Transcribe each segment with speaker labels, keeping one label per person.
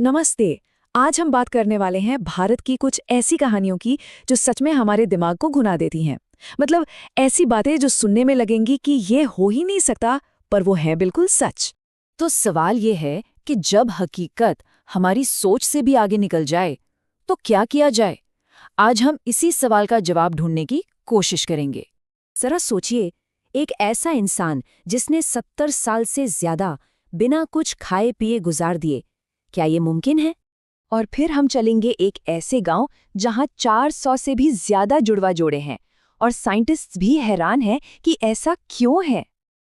Speaker 1: नमस्ते। आज हम बात करने वाले हैं भारत की कुछ ऐसी कहानियों की जो सच में हमारे दिमाग को घुमा देती हैं। मतलब ऐसी बातें जो सुनने में लगेंगी कि ये हो ही नहीं सकता, पर वो है बिल्कुल सच।
Speaker 2: तो सवाल ये है कि जब हकीकत हमारी सोच से भी आगे निकल जाए, तो क्या किया जाए? आज हम इसी सवाल का जवाब ढूंढने की कोशिश करेंगे। जरा सोचिए, एक ऐसा इंसान जिसने 70 साल से ज्यादा बिना कुछ खाए पिए गुजार दिए, क्या ये मुमकिन है?
Speaker 1: और फिर हम चलेंगे एक ऐसे गांव जहां 400 से भी ज्यादा जुड़वा जोड़े हैं और साइंटिस्ट्स भी हैरान हैं कि ऐसा क्यों है।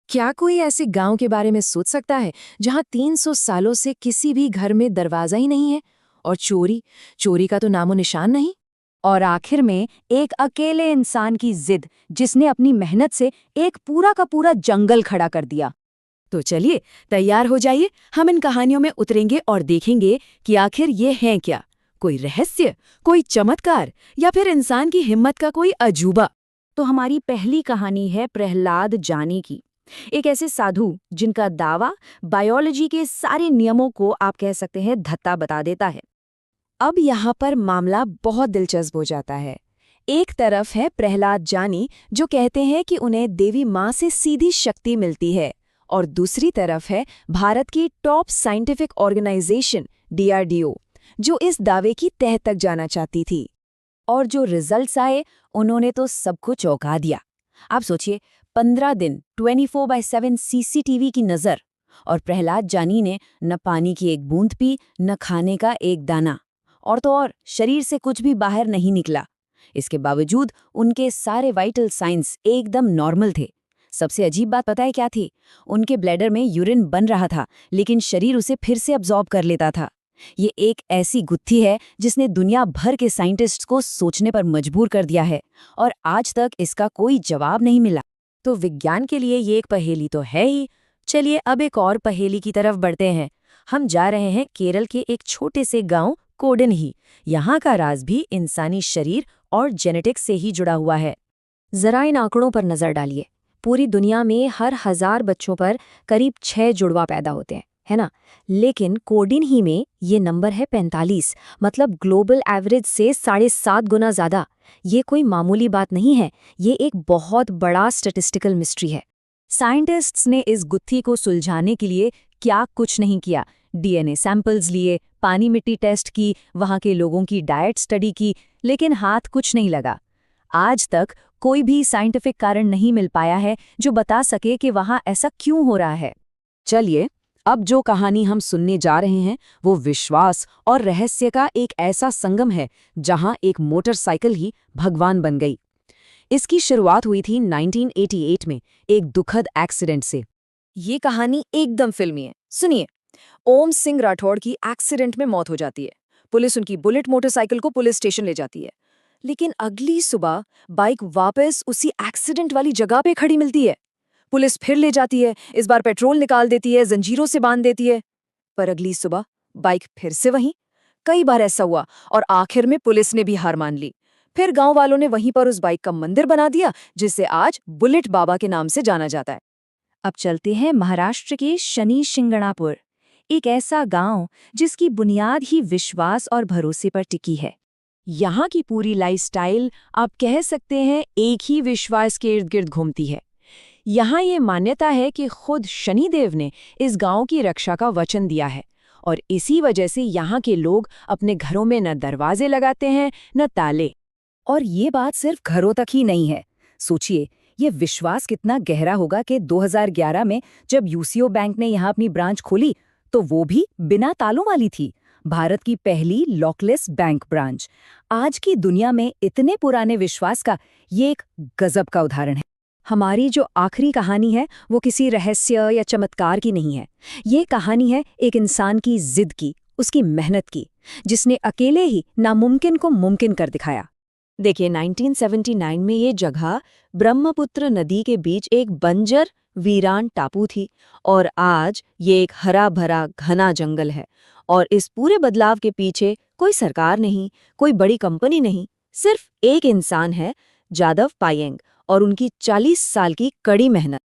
Speaker 2: क्या कोई ऐसे गांव के बारे में सोच सकता है जहां 300 सालों से किसी भी घर में दरवाजा ही नहीं है और चोरी चोरी का तो नामो निशान नहीं?
Speaker 1: और आखिर में एक अकेले इंसान की जिद जिसने अपनी मेहनत से एक पूरा का पूरा जंगल खड़ा कर दिया।
Speaker 2: तो चलिए तैयार हो जाइए, हम इन कहानियों में उतरेंगे और देखेंगे कि आखिर ये हैं क्या, कोई रहस्य, कोई चमत्कार या फिर इंसान की हिम्मत का कोई अजूबा। तो हमारी पहली कहानी है प्रहलाद जानी की। एक ऐसे साधु जिनका दावा बायोलॉजी के सारे नियमों को आप कह सकते हैं धत्ता बता देता है।
Speaker 1: अब यहाँ पर मामला बहुत दिलचस्प हो जाता है। एक तरफ है प्रहलाद जानी जो कहते हैं कि उन्हें देवी माँ से सीधी शक्ति मिलती है, और दूसरी तरफ है भारत की टॉप साइंटिफिक ऑर्गेनाइजेशन DRDO जो इस दावे की तह तक जाना चाहती थी।
Speaker 2: और जो रिजल्ट्स आए, उन्होंने तो सबको चौंका दिया। आप सोचिए, 15 दिन 24/7 CCTV की नज़र, और प्रहलाद जानी ने न पानी की एक बूंद पी, न खाने का एक दाना, और तो और शरीर से कुछ भी बाहर नहीं निकला। इसके बावजूद उनके सारे वाइटल साइंस एकदम नॉर्मल थे। सबसे अजीब बात पता है क्या थी? उनके ब्लैडर में यूरिन बन रहा था, लेकिन शरीर उसे फिर से अब्जॉर्ब कर लेता था। ये एक ऐसी गुत्थी है जिसने दुनिया भर के साइंटिस्ट्स को सोचने पर मजबूर कर दिया है, और आज तक इसका कोई जवाब नहीं मिला। तो विज्ञान के लिए ये एक पहेली तो है ही। चलिए अब एक और पहेली की तरफ बढ़ते हैं। हम जा रहे हैं केरल के एक छोटे से गांव कोडन ही। यहाँ का राज भी इंसानी शरीर और जेनेटिक्स से ही जुड़ा हुआ है। जरा इन आंकड़ों पर नजर डालिए। पूरी दुनिया में हर 1000 बच्चों पर करीब 6 जुड़वा पैदा होते हैं, है ना? लेकिन कोडिन ही में ये नंबर है 45, मतलब ग्लोबल एवरेज से 7.5 गुना ज्यादा। ये कोई मामूली बात नहीं है, ये एक बहुत बड़ा स्टैटिस्टिकल मिस्ट्री है। साइंटिस्ट्स ने इस गुत्थी को सुलझाने के लिए क्या कुछ नहीं किया। DNA सैंपल्स लिए, पानी मिट्टी टेस्ट की, वहाँ के लोगों की डाइट स्टडी की, लेकिन हाथ कुछ नहीं लगा। आज तक कोई भी साइंटिफिक कारण नहीं मिल पाया है जो बता सके कि वहाँ ऐसा क्यों हो रहा है। चलिए, अब जो कहानी हम सुनने जा रहे हैं वो विश्वास और रहस्य का एक ऐसा संगम है जहां एक मोटरसाइकिल ही भगवान बन गई। इसकी शुरुआत हुई थी 1988 में एक दुखद एक्सीडेंट से।
Speaker 1: ये कहानी एकदम फिल्मी है। सुनिए, ओम सिंह राठौड़ की एक्सीडेंट में मौत हो जाती है। पुलिस उनकी बुलेट मोटरसाइकिल को पुलिस स्टेशन ले जाती है, लेकिन अगली सुबह बाइक वापस उसी एक्सीडेंट वाली जगह पे खड़ी मिलती है। पुलिस फिर ले जाती है, इस बार पेट्रोल निकाल देती है, जंजीरों से बांध देती है, पर अगली सुबह बाइक फिर से वहीं। कई बार ऐसा हुआ और आखिर में पुलिस ने भी हार मान ली। फिर गांव वालों ने वहीं पर उस बाइक का मंदिर बना दिया, जिसे आज बुलेट बाबा के नाम से जाना जाता है। अब चलते हैं महाराष्ट्र के शनि शिंगणापुर, एक ऐसा गांव जिसकी बुनियाद ही विश्वास और भरोसे पर टिकी है। यहाँ की पूरी लाइफस्टाइल आप कह सकते हैं एक ही विश्वास के इर्द गिर्द घूमती है। यहाँ ये मान्यता है कि खुद शनिदेव ने इस गांव की रक्षा का वचन दिया है, और इसी वजह से यहाँ के लोग अपने घरों में न दरवाजे लगाते हैं न ताले।
Speaker 2: और ये बात सिर्फ घरों तक ही नहीं है। सोचिए, ये विश्वास कितना गहरा होगा कि 2011 में जब UCO बैंक ने यहाँ अपनी ब्रांच खोली, तो वो भी बिना तालों वाली थी। भारत की पहली लॉकलेस बैंक ब्रांच। आज की दुनिया में इतने पुराने विश्वास का ये एक गजब का उदाहरण है। हमारी जो आखिरी कहानी है वो किसी रहस्य या चमत्कार की नहीं है। ये कहानी है एक इंसान की जिद की, उसकी मेहनत की, जिसने अकेले ही नामुमकिन को मुमकिन कर दिखाया। देखिए, 1979 में ये जगह ब्रह्मपुत्र नदी के बीच एक बंजर वीरान टापू थी, और आज ये एक हरा भरा घना जंगल है। और इस पूरे बदलाव के पीछे कोई सरकार नहीं, कोई बड़ी कंपनी नहीं, सिर्फ एक इंसान है, जादव पायेंग, और उनकी 40 साल की कड़ी मेहनत।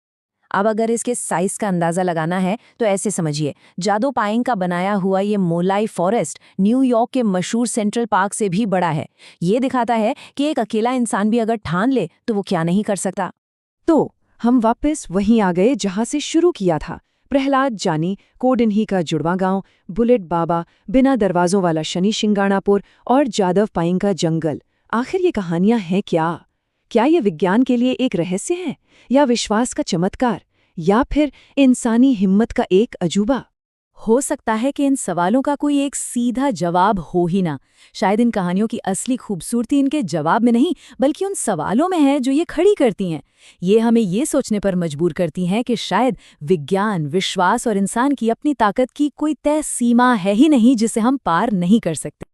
Speaker 2: अब अगर इसके साइज का अंदाजा लगाना है तो ऐसे समझिए, जादू पाइंग का बनाया हुआ ये मोलाई फॉरेस्ट न्यूयॉर्क के मशहूर सेंट्रल पार्क से भी बड़ा है। ये दिखाता है कि एक अकेला इंसान भी अगर ठान ले तो वो क्या नहीं कर सकता।
Speaker 1: तो हम वापस वहीं आ गए जहां से शुरू किया था। प्रहलाद जानी, कोडिन्ही का जुड़वा गांव, बुलेट बाबा, बिना दरवाजों वाला शनि शिंगाणापुर और जादव पाइंग का जंगल। आखिर ये कहानियां हैं क्या? क्या ये विज्ञान के लिए एक रहस्य है, या विश्वास का चमत्कार, या फिर इंसानी हिम्मत का एक अजूबा?
Speaker 2: हो सकता है कि इन सवालों का कोई एक सीधा जवाब हो ही ना। शायद इन कहानियों की असली खूबसूरती इनके जवाब में नहीं, बल्कि उन सवालों में है जो ये खड़ी करती हैं। ये हमें ये सोचने पर मजबूर करती हैं कि शायद विज्ञान, विश्वास और इंसान की अपनी ताकत की कोई तय सीमा है ही नहीं जिसे हम पार नहीं कर सकते।